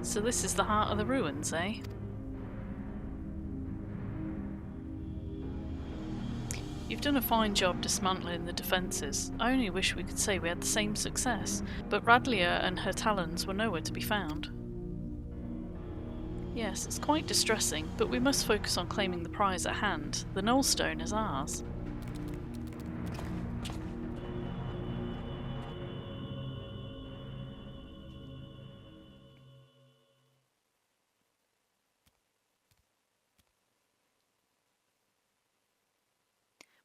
So this is the heart of the ruins, eh? You've done a fine job dismantling the defences. I only wish we could say we had the same success, but Radlia and her talons were nowhere to be found. Yes, it's quite distressing, but we must focus on claiming the prize at hand. The Nullstone is ours.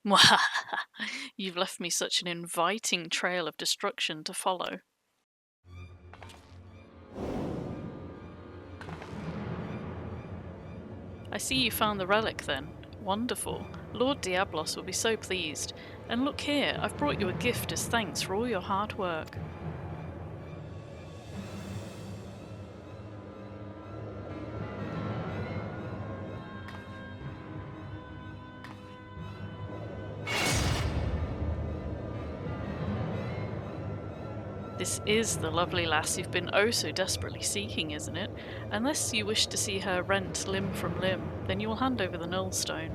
Mwahaha! You've left me such an inviting trail of destruction to follow. I see you found the relic then. Wonderful. Lord Diablos will be so pleased. And look here, I've brought you a gift as thanks for all your hard work. This is the lovely lass you've been oh so desperately seeking, isn't it? Unless you wish to see her rent limb from limb, then you will hand over the Nullstone.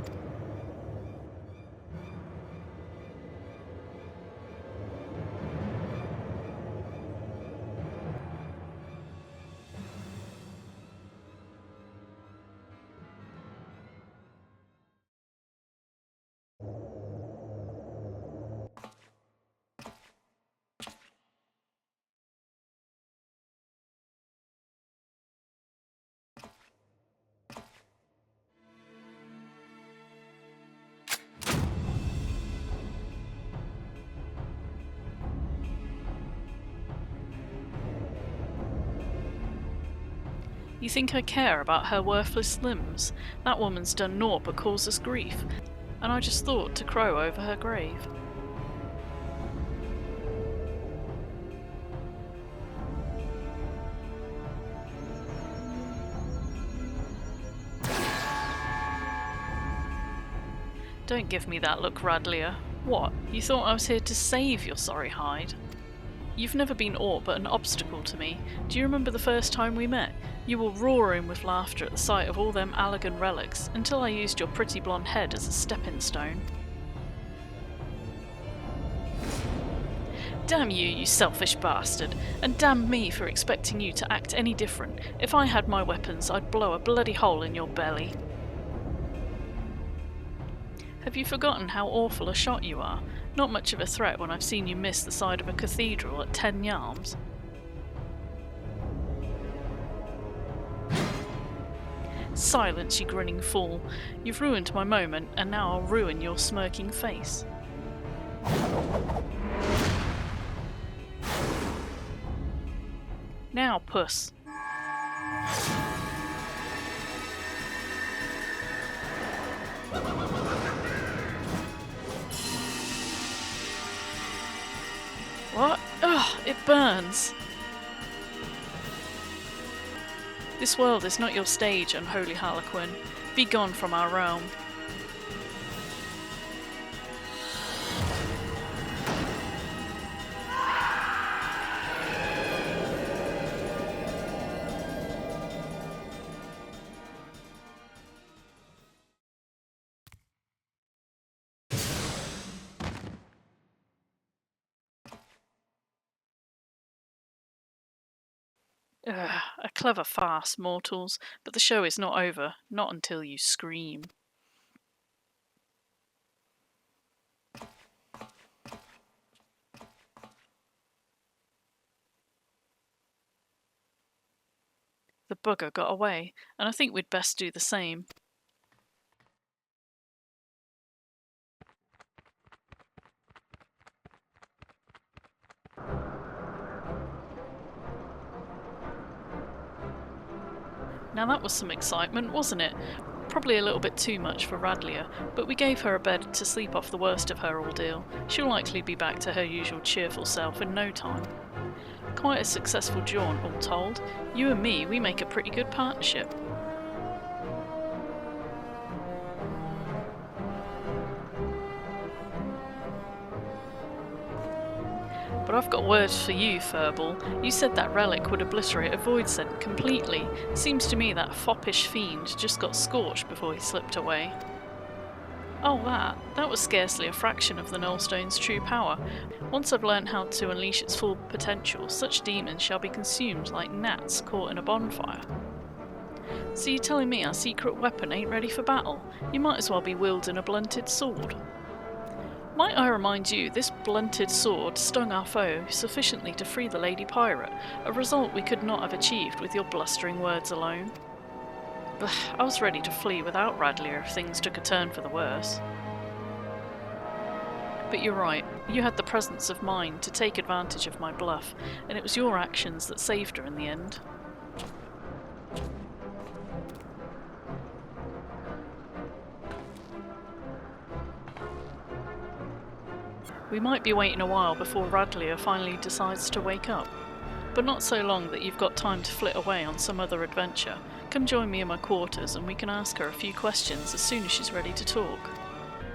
You think I care about her worthless limbs? That woman's done naught but cause us grief, and I just thought to crow over her grave. Don't give me that look, Radlia. What, you thought I was here to save your sorry hide? You've never been aught but an obstacle to me. Do you remember the first time we met? You were roaring with laughter at the sight of all them Allagan relics, until I used your pretty blonde head as a stepping stone. Damn you, you selfish bastard, and damn me for expecting you to act any different. If I had my weapons, I'd blow a bloody hole in your belly. Have you forgotten how awful a shot you are? Not much of a threat when I've seen you miss the side of a cathedral at 10 yards. Silence, you grinning fool. You've ruined my moment, and now I'll ruin your smirking face. Now, puss. What? Ugh, it burns. This world is not your stage, unholy Harlequin. Be gone from our realm. Ugh, a clever farce, mortals, but the show is not over, not until you scream. The bugger got away, and I think we'd best do the same. Now that was some excitement, wasn't it? Probably a little bit too much for Radlia, but we gave her a bed to sleep off the worst of her ordeal. She'll likely be back to her usual cheerful self in no time. Quite a successful jaunt, all told. You and me, we make a pretty good partnership. But I've got words for you, Furball. You said that relic would obliterate a void scent completely. Seems to me that foppish fiend just got scorched before he slipped away. Oh, that was scarcely a fraction of the Nullstone's true power. Once I've learnt how to unleash its full potential, such demons shall be consumed like gnats caught in a bonfire. So you're telling me our secret weapon ain't ready for battle? You might as well be wielding a blunted sword. Might I remind you, this blunted sword stung our foe sufficiently to free the Lady Pirate, a result we could not have achieved with your blustering words alone. I was ready to flee without Radlier if things took a turn for the worse. But you're right, you had the presence of mind to take advantage of my bluff, and it was your actions that saved her in the end. We might be waiting a while before Radlier finally decides to wake up, but not so long that you've got time to flit away on some other adventure. Come join me in my quarters and we can ask her a few questions as soon as she's ready to talk.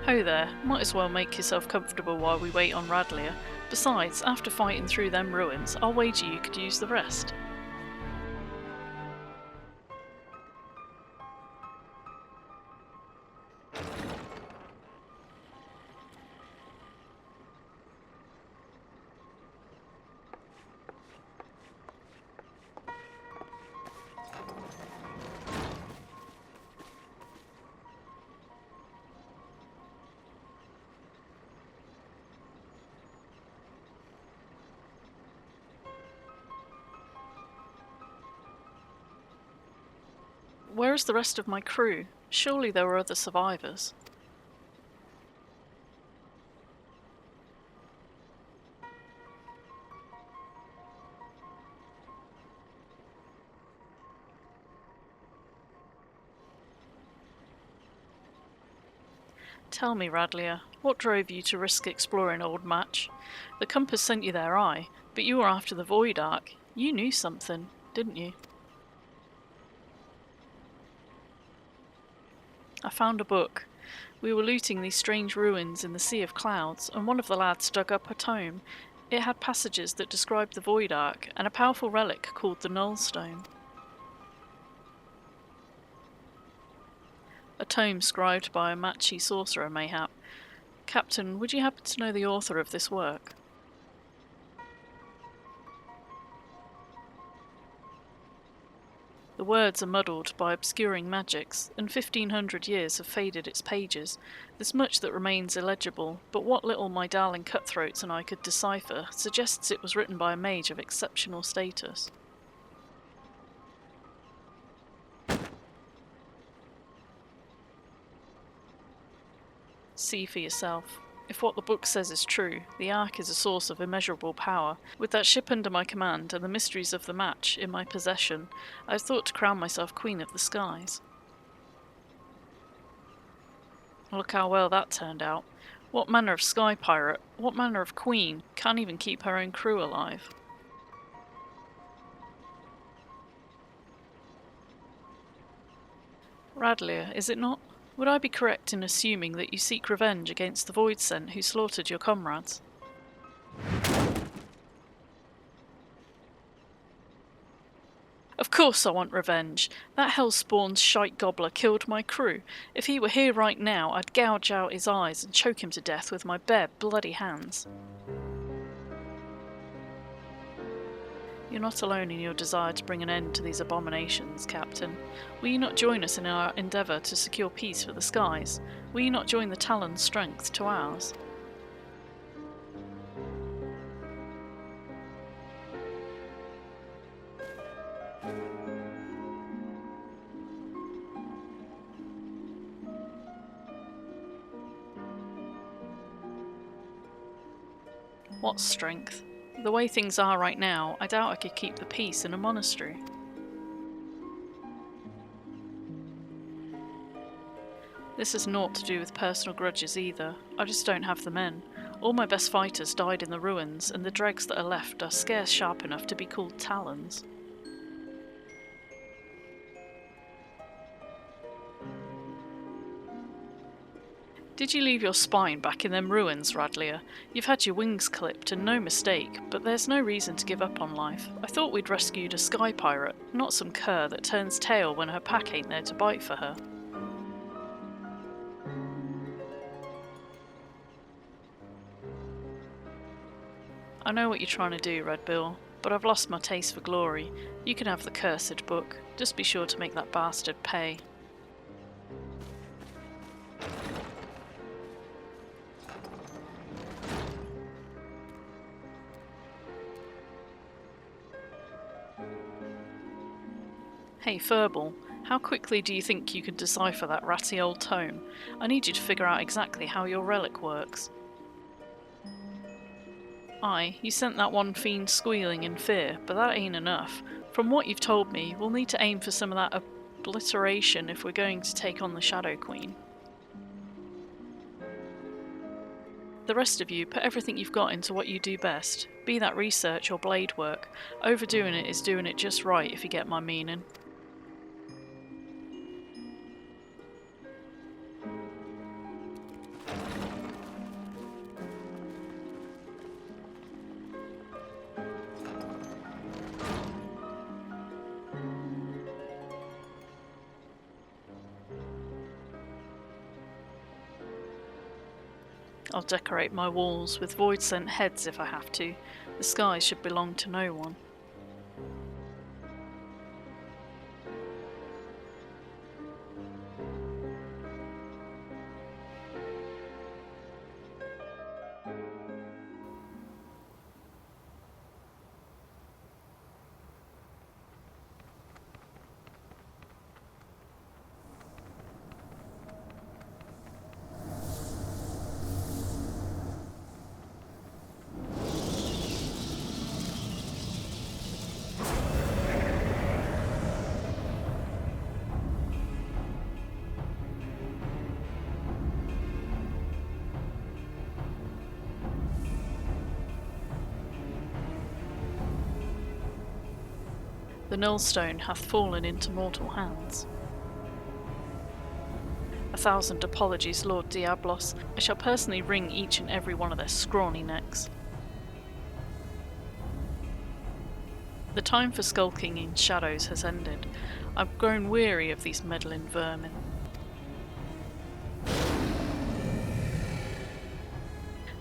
Ho there, might as well make yourself comfortable while we wait on Radlier. Besides, after fighting through them ruins, I'll wager you could use the rest. Where is the rest of my crew? Surely there were other survivors. Tell me, Radlier, what drove you to risk exploring Old Match? The compass sent you there, aye, but you were after the Void Ark. You knew something, didn't you? I found a book. We were looting these strange ruins in the Sea of Clouds, and one of the lads dug up a tome. It had passages that described the Void Ark, and a powerful relic called the Nullstone. A tome scribed by a matchy sorcerer, mayhap. Captain, would you happen to know the author of this work? The words are muddled by obscuring magics, and 1500 years have faded its pages. There's much that remains illegible, but what little my darling cutthroats and I could decipher suggests it was written by a mage of exceptional status. See for yourself. If what the book says is true, the Ark is a source of immeasurable power. With that ship under my command and the mysteries of the match in my possession, I thought to crown myself Queen of the Skies. Look how well that turned out. What manner of sky pirate, what manner of queen, can't even keep her own crew alive? Radlier, is it not? Would I be correct in assuming that you seek revenge against the Void Scent who slaughtered your comrades? Of course I want revenge. That hell-spawned shite gobbler killed my crew. If he were here right now, I'd gouge out his eyes and choke him to death with my bare bloody hands. You're not alone in your desire to bring an end to these abominations, Captain. Will you not join us in our endeavour to secure peace for the skies? Will you not join the Talon's strength to ours? What strength? The way things are right now, I doubt I could keep the peace in a monastery. This has naught to do with personal grudges either. I just don't have the men. All my best fighters died in the ruins, and the dregs that are left are scarce sharp enough to be called talons. Did you leave your spine back in them ruins, Radlia? You've had your wings clipped, and no mistake, but there's no reason to give up on life. I thought we'd rescued a sky pirate, not some cur that turns tail when her pack ain't there to bite for her. I know what you're trying to do, Red Bill, but I've lost my taste for glory. You can have the cursed book. Just be sure to make that bastard pay. Hey Furball, how quickly do you think you can decipher that ratty old tome? I need you to figure out exactly how your relic works. Aye, you sent that one fiend squealing in fear, but that ain't enough. From what you've told me, we'll need to aim for some of that obliteration if we're going to take on the Shadow Queen. The rest of you, put everything you've got into what you do best, be that research or blade work. Overdoing it is doing it just right, if you get my meaning. I'll decorate my walls with void scent heads if I have to. The sky should belong to no one. The Nullstone hath fallen into mortal hands. 1,000 apologies, Lord Diablos. I shall personally wring each and every one of their scrawny necks. The time for skulking in shadows has ended. I've grown weary of these meddling vermin.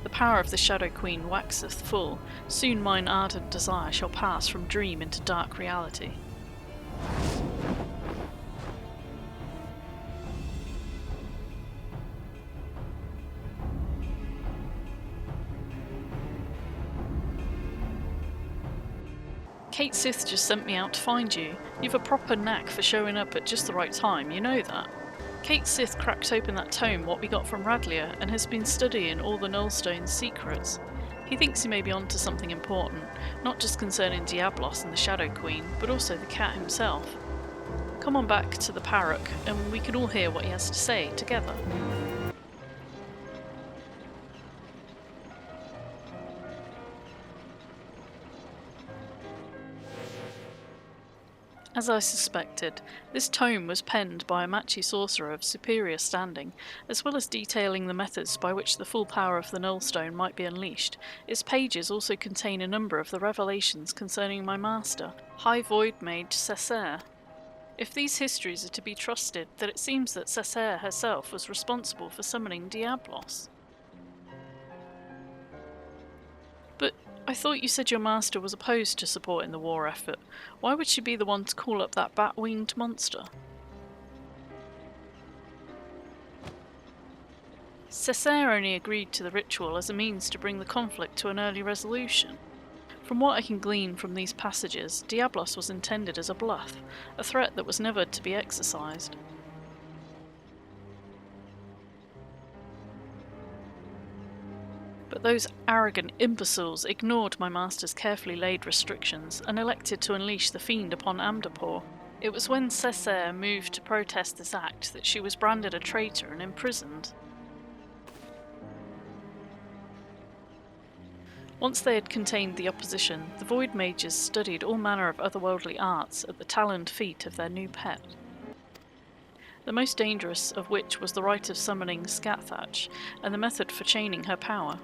The power of the Shadow Queen waxeth full. Soon mine ardent desire shall pass from dream into dark reality. Kate Sith just sent me out to find you. You've a proper knack for showing up at just the right time, you know that. Kate Sith cracked open that tome what we got from Radlia and has been studying all the Nullstone's secrets. He thinks he may be onto something important, not just concerning Diablos and the Shadow Queen, but also the cat himself. Come on back to the Parrock and we can all hear what he has to say together. As I suspected, this tome was penned by a Machi sorcerer of superior standing, as well as detailing the methods by which the full power of the Nullstone might be unleashed. Its pages also contain a number of the revelations concerning my master, High Void Mage Cessair. If these histories are to be trusted, then it seems that Cessair herself was responsible for summoning Diablos. But I thought you said your master was opposed to supporting the war effort. Why would she be the one to call up that bat-winged monster? Cessair only agreed to the ritual as a means to bring the conflict to an early resolution. From what I can glean from these passages, Diablos was intended as a bluff, a threat that was never to be exercised. But those arrogant imbeciles ignored my master's carefully laid restrictions and elected to unleash the fiend upon Amdapor. It was when Cessair moved to protest this act that she was branded a traitor and imprisoned. Once they had contained the opposition, the Void Mages studied all manner of otherworldly arts at the taloned feet of their new pet. the most dangerous of which was the rite of summoning Scathatch, and the method for chaining her power.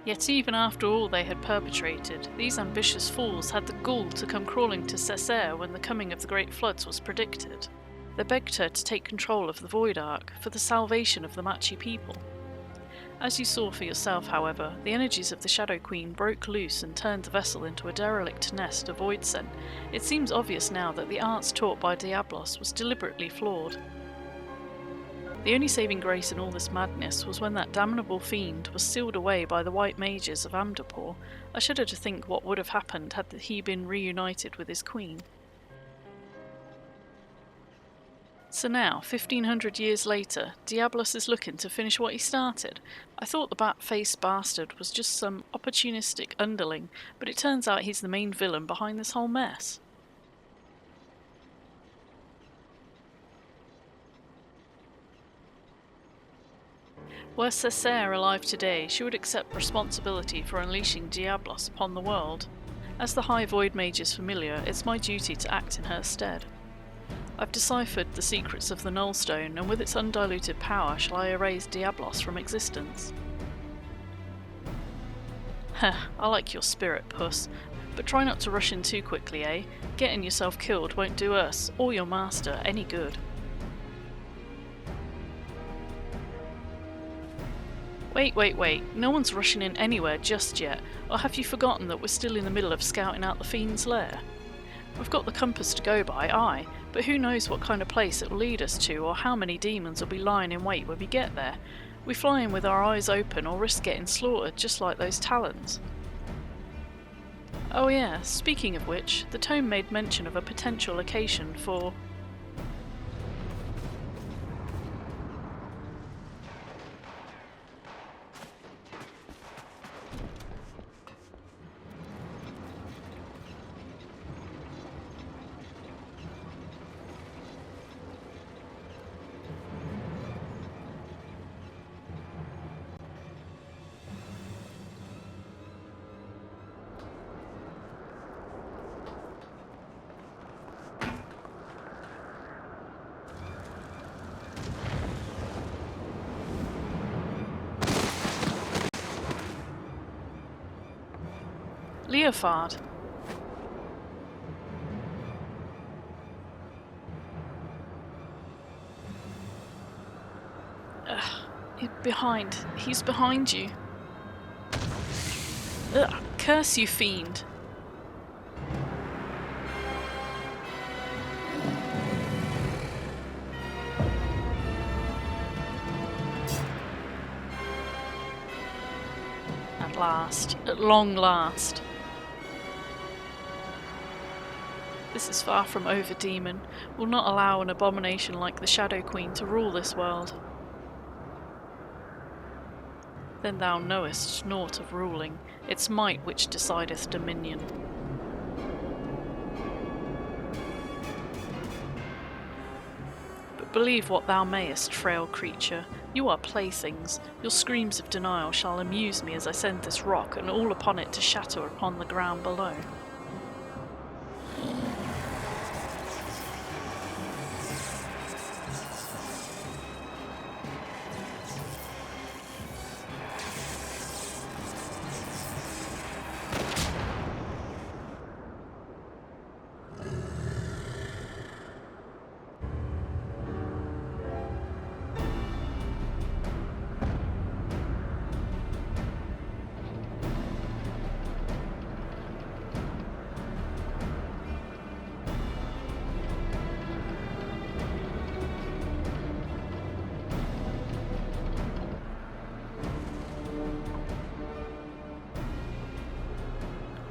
Yet even after all they had perpetrated, these ambitious fools had the gall to come crawling to Cessair when the coming of the great floods was predicted. They begged her to take control of the Void Ark for the salvation of the Machi people. As you saw for yourself, however, the energies of the Shadow Queen broke loose and turned the vessel into a derelict nest of void scent. It seems obvious now that the arts taught by Diablos was deliberately flawed. The only saving grace in all this madness was when that damnable fiend was sealed away by the white mages of Amdapor. I shudder to think what would have happened had he been reunited with his queen. So now, 1500 years later, Diablos is looking to finish what he started. I thought the bat-faced bastard was just some opportunistic underling, but it turns out he's the main villain behind this whole mess. Were Cessair alive today, she would accept responsibility for unleashing Diablos upon the world. As the High Void Mage's familiar, it's my duty to act in her stead. I've deciphered the secrets of the Nullstone, and with its undiluted power shall I erase Diablos from existence. Heh, I like your spirit, puss, but try not to rush in too quickly, eh? Getting yourself killed won't do us, or your master, any good. Wait, no one's rushing in anywhere just yet, or have you forgotten that we're still in the middle of scouting out the Fiend's lair? We've got the compass to go by, aye, but who knows what kind of place it will lead us to, or how many demons will be lying in wait when we get there. We fly in with our eyes open, or risk getting slaughtered just like those Talons. Oh yeah, speaking of which, the tome made mention of a potential location for... Leofard. He's behind you. Ugh, curse you, fiend. At long last. This is far from over, demon. Will not allow an abomination like the Shadow Queen to rule this world. Then thou knowest naught of ruling, its might which decideth dominion. But believe what thou mayest, frail creature, you are playthings. Your screams of denial shall amuse me as I send this rock and all upon it to shatter upon the ground below.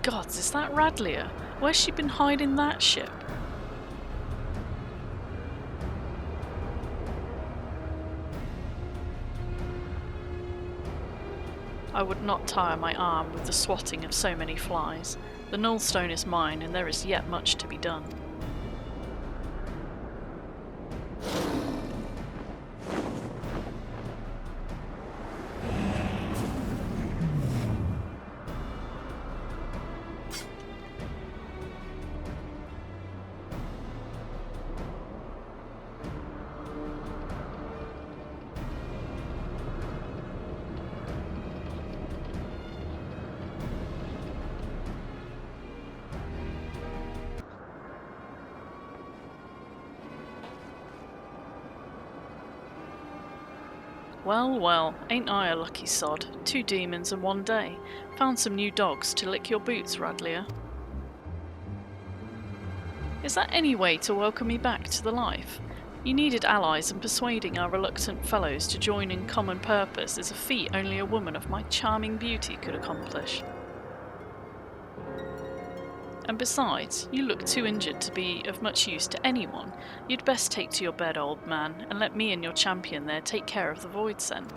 Gods, is that Radlia? Where's she been hiding that ship? I would not tire my arm with the swatting of so many flies. The Nullstone is mine, and there is yet much to be done. Well, well, ain't I a lucky sod? 2 demons in 1 day. Found some new dogs to lick your boots, Radlia. Is that any way to welcome me back to the life? You needed allies, and persuading our reluctant fellows to join in common purpose is a feat only a woman of my charming beauty could accomplish. And besides, you look too injured to be of much use to anyone. You'd best take to your bed, old man, and let me and your champion there take care of the void scent.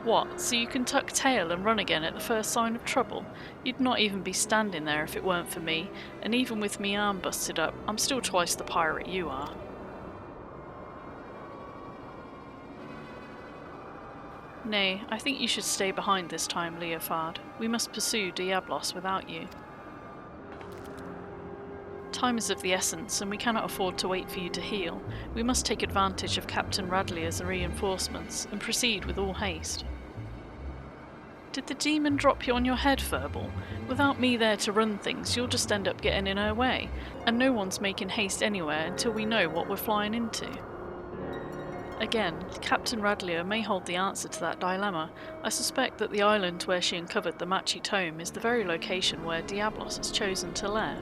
What, so you can tuck tail and run again at the first sign of trouble? You'd not even be standing there if it weren't for me, and even with me arm busted up, I'm still twice the pirate you are. Nay, I think you should stay behind this time, Leofard. We must pursue Diablos without you. Time is of the essence, and we cannot afford to wait for you to heal. We must take advantage of Captain Radlier's reinforcements, and proceed with all haste. Did the demon drop you on your head, Verbal? Without me there to run things, you'll just end up getting in her way, and no one's making haste anywhere until we know what we're flying into. Again, Captain Radlier may hold the answer to that dilemma. I suspect that the island where she uncovered the Machi Tome is the very location where Diablos has chosen to lair.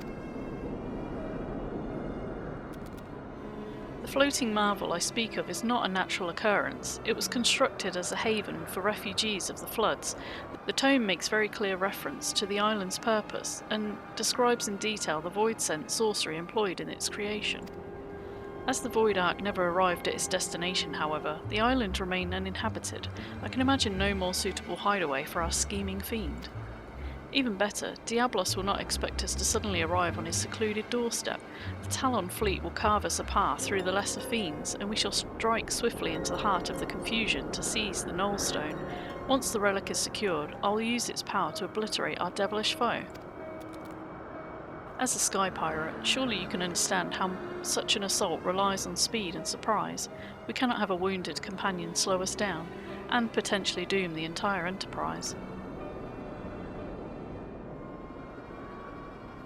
The floating marvel I speak of is not a natural occurrence. It was constructed as a haven for refugees of the floods. The tome makes very clear reference to the island's purpose, and describes in detail the void scent sorcery employed in its creation. As the Void Ark never arrived at its destination, however, the island remained uninhabited. I can imagine no more suitable hideaway for our scheming fiend. Even better, Diablos will not expect us to suddenly arrive on his secluded doorstep. The Talon fleet will carve us a path through the lesser fiends, and we shall strike swiftly into the heart of the confusion to seize the Nullstone. Once the relic is secured, I'll use its power to obliterate our devilish foe. As a sky pirate, surely you can understand how such an assault relies on speed and surprise. We cannot have a wounded companion slow us down, and potentially doom the entire enterprise.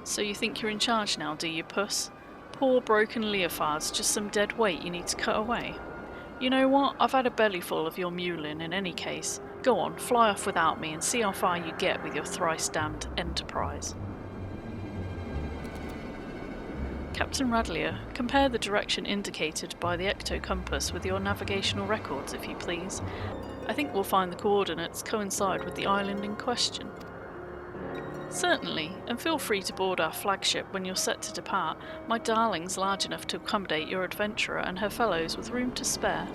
So you think you're in charge now, do you, puss? Poor broken Leofard's just some dead weight you need to cut away. You know what? I've had a bellyful of your mewling in any case. Go on, fly off without me and see how far you get with your thrice-damned enterprise. Captain Radlier, compare the direction indicated by the ecto-compass with your navigational records, if you please. I think we'll find the coordinates coincide with the island in question. Certainly, and feel free to board our flagship when you're set to depart. My darling's large enough to accommodate your adventurer and her fellows with room to spare.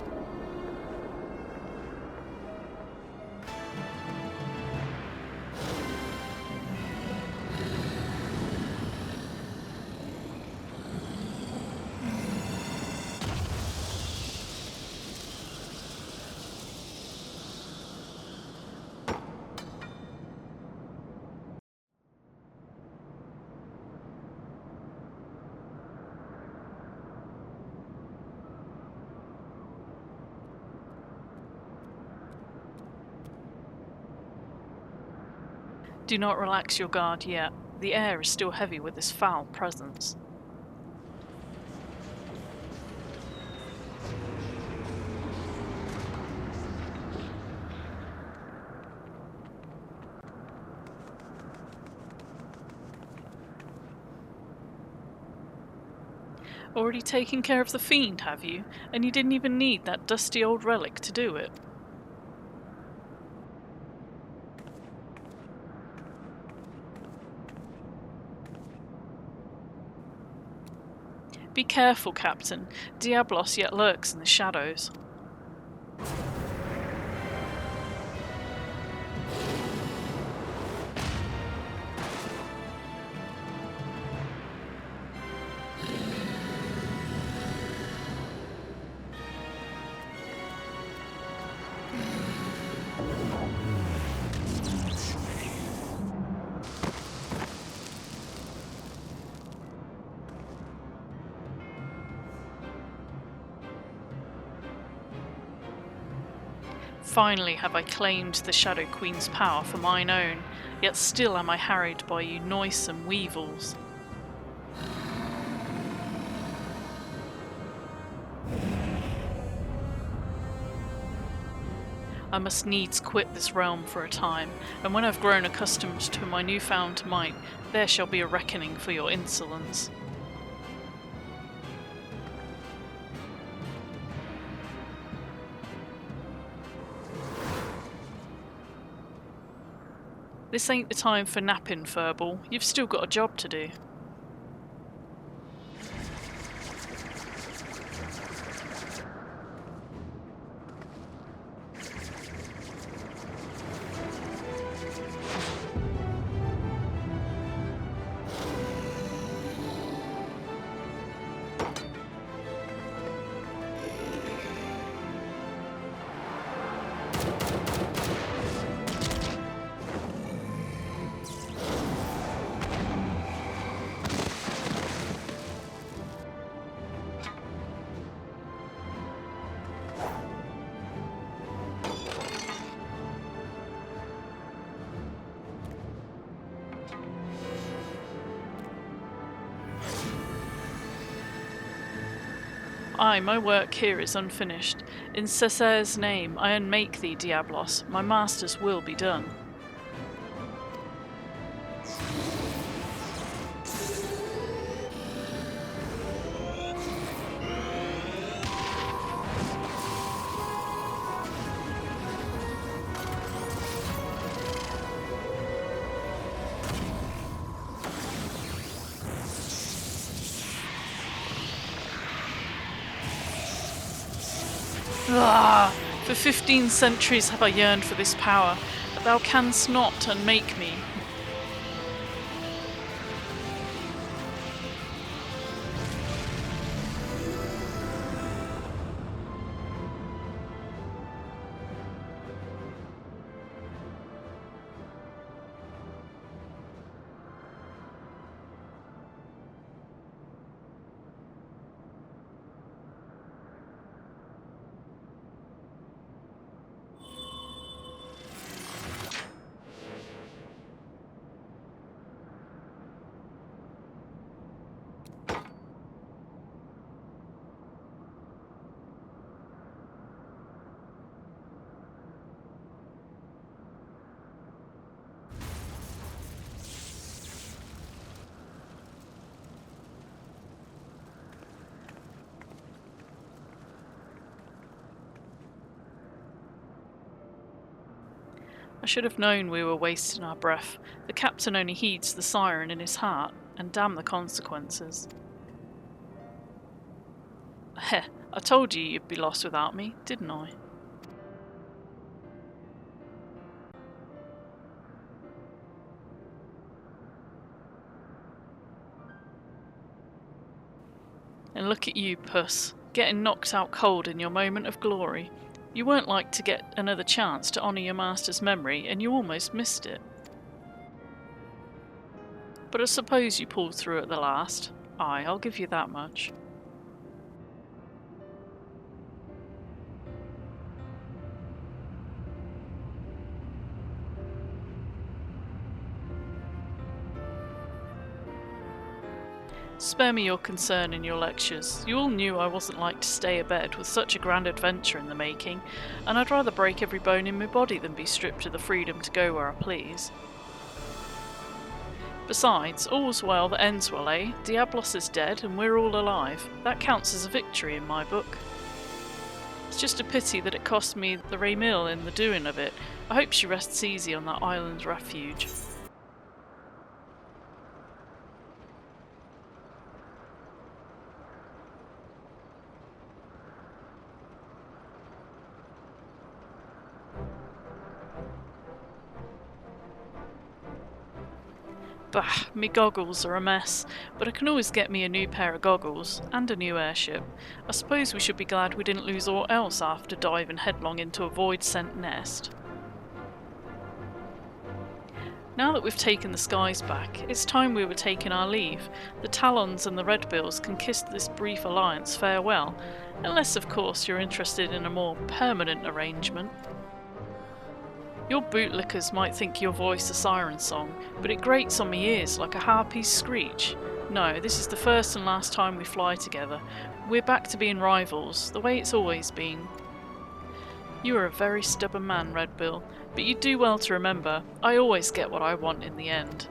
Do not relax your guard yet. The air is still heavy with this foul presence. Already taken care of the fiend, have you? And you didn't even need that dusty old relic to do it. Be careful, Captain. Diablos yet lurks in the shadows. Finally have I claimed the Shadow Queen's power for mine own, yet still am I harried by you noisome weevils. I must needs quit this realm for a time, and when I've grown accustomed to my newfound might, there shall be a reckoning for your insolence. This ain't the time for napping, Furball. You've still got a job to do. Aye, my work here is unfinished. In Cesar's name I unmake thee, Diablos. My master's will be done. Ah! For 15 centuries have I yearned for this power, but thou canst not unmake me. I should have known we were wasting our breath. The captain only heeds the siren in his heart, and damn the consequences. Heh, I told you you'd be lost without me, didn't I? And look at you, Puss, getting knocked out cold in your moment of glory. You weren't like to get another chance to honour your master's memory, and you almost missed it. But I suppose you pulled through at the last. Aye, I'll give you that much. Spare me your concern in your lectures. You all knew I wasn't like to stay abed with such a grand adventure in the making, and I'd rather break every bone in my body than be stripped of the freedom to go where I please. Besides, all's well that ends well, eh? Diablos is dead and we're all alive. That counts as a victory in my book. It's just a pity that it cost me the Raymil in the doing of it. I hope she rests easy on that island's refuge. Bah, me goggles are a mess, but I can always get me a new pair of goggles, and a new airship. I suppose we should be glad we didn't lose aught else after diving headlong into a void-sent nest. Now that we've taken the skies back, it's time we were taking our leave. The Talons and the Redbills can kiss this brief alliance farewell, unless of course you're interested in a more permanent arrangement. Your bootlickers might think your voice a siren song, but it grates on me ears like a harpy's screech. No, this is the first and last time we fly together. We're back to being rivals, the way it's always been. You are a very stubborn man, Red Bill, but you do well to remember, I always get what I want in the end.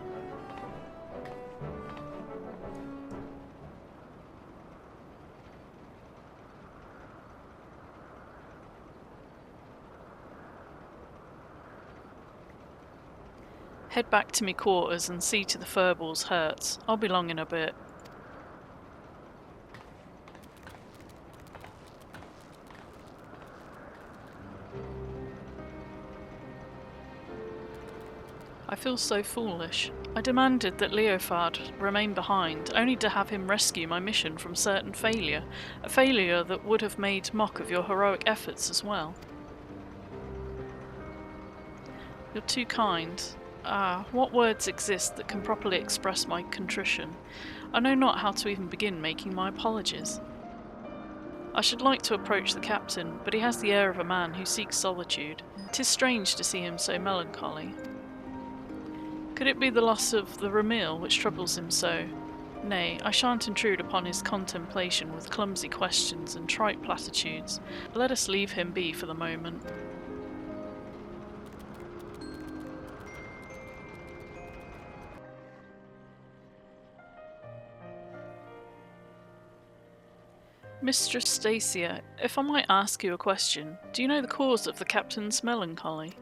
Head back to me quarters and see to the furballs' hurts. I'll be long in a bit. I feel so foolish. I demanded that Leofard remain behind, only to have him rescue my mission from certain failure, a failure that would have made mock of your heroic efforts as well. You're too kind. What words exist that can properly express my contrition? I know not how to even begin making my apologies. I should like to approach the captain, but he has the air of a man who seeks solitude. 'Tis strange to see him so melancholy. Could it be the loss of the Ramil which troubles him so? Nay, I shan't intrude upon his contemplation with clumsy questions and trite platitudes. Let us leave him be for the moment. Mistress Stacia, if I might ask you a question, do you know the cause of the captain's melancholy?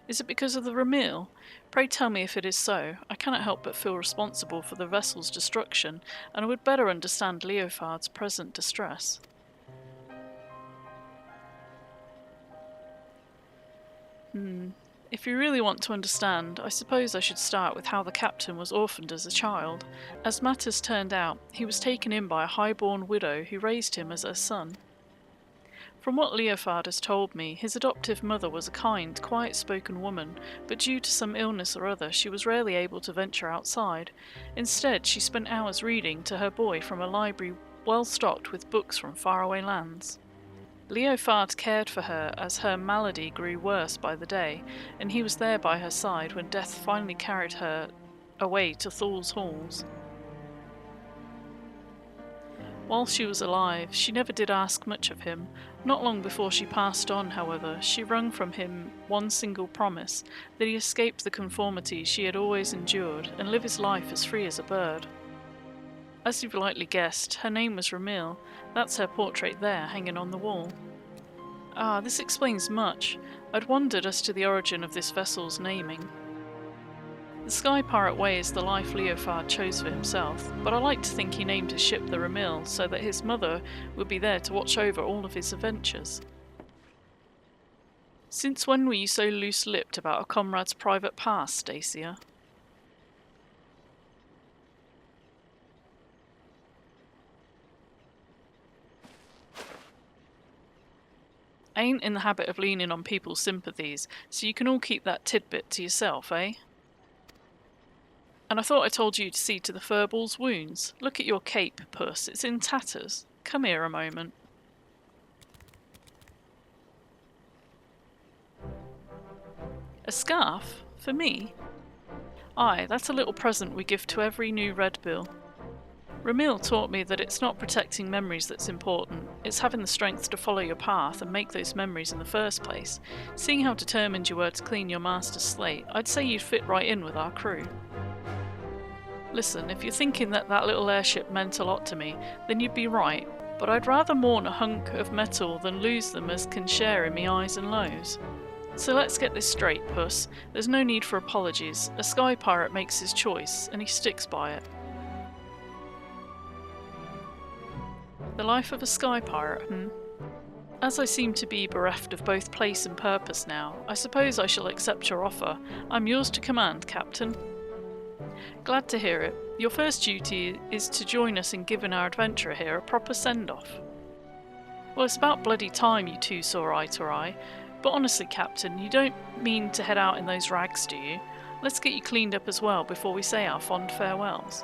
Is it because of the Ramil? Pray tell me if it is so. I cannot help but feel responsible for the vessel's destruction, and I would better understand Leofard's present distress. If you really want to understand, I suppose I should start with how the captain was orphaned as a child. As matters turned out, he was taken in by a high-born widow who raised him as her son. From what Leofard has told me, his adoptive mother was a kind, quiet-spoken woman, but due to some illness or other, she was rarely able to venture outside. Instead, she spent hours reading to her boy from a library well stocked with books from faraway lands. Leofard cared for her as her malady grew worse by the day, and he was there by her side when death finally carried her away to Thul's halls. While she was alive, she never did ask much of him. Not long before she passed on, however, she wrung from him one single promise, that he escape the conformities she had always endured, and live his life as free as a bird. As you've likely guessed, her name was Ramil. That's her portrait there, hanging on the wall. This explains much. I'd wondered as to the origin of this vessel's naming. The Sky Pirate Way is the life Leofard chose for himself, but I like to think he named his ship the Ramil so that his mother would be there to watch over all of his adventures. Since when were you so loose-lipped about a comrade's private past, Stacia? I ain't in the habit of leaning on people's sympathies, so you can all keep that tidbit to yourself, eh? And I thought I told you to see to the furball's wounds. Look at your cape, puss, it's in tatters. Come here a moment. A scarf? For me? Aye, that's a little present we give to every new Red Bill. Ramil taught me that it's not protecting memories that's important, it's having the strength to follow your path and make those memories in the first place. Seeing how determined you were to clean your master's slate, I'd say you'd fit right in with our crew. Listen, if you're thinking that little airship meant a lot to me, then you'd be right, but I'd rather mourn a hunk of metal than lose them as can share in me highs and lows. So let's get this straight, puss. There's no need for apologies. A sky pirate makes his choice, and he sticks by it. The life of a sky pirate, As I seem to be bereft of both place and purpose now, I suppose I shall accept your offer. I'm yours to command, Captain. Glad to hear it. Your first duty is to join us in giving our adventurer here a proper send-off. Well, it's about bloody time you two saw eye to eye. But honestly, Captain, you don't mean to head out in those rags, do you? Let's get you cleaned up as well before we say our fond farewells.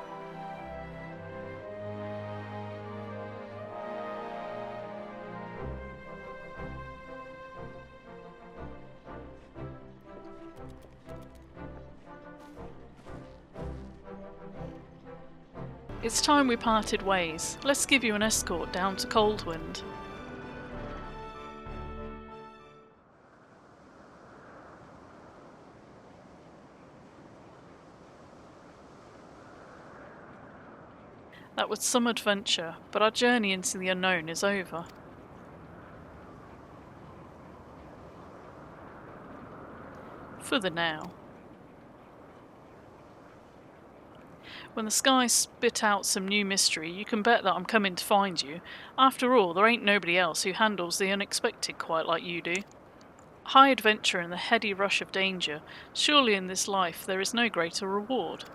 It's time we parted ways. Let's give you an escort down to Coldwind. That was some adventure, but our journey into the unknown is over. For the now. When the skies spit out some new mystery, you can bet that I'm coming to find you. After all, there ain't nobody else who handles the unexpected quite like you do. High adventure and the heady rush of danger. Surely in this life there is no greater reward.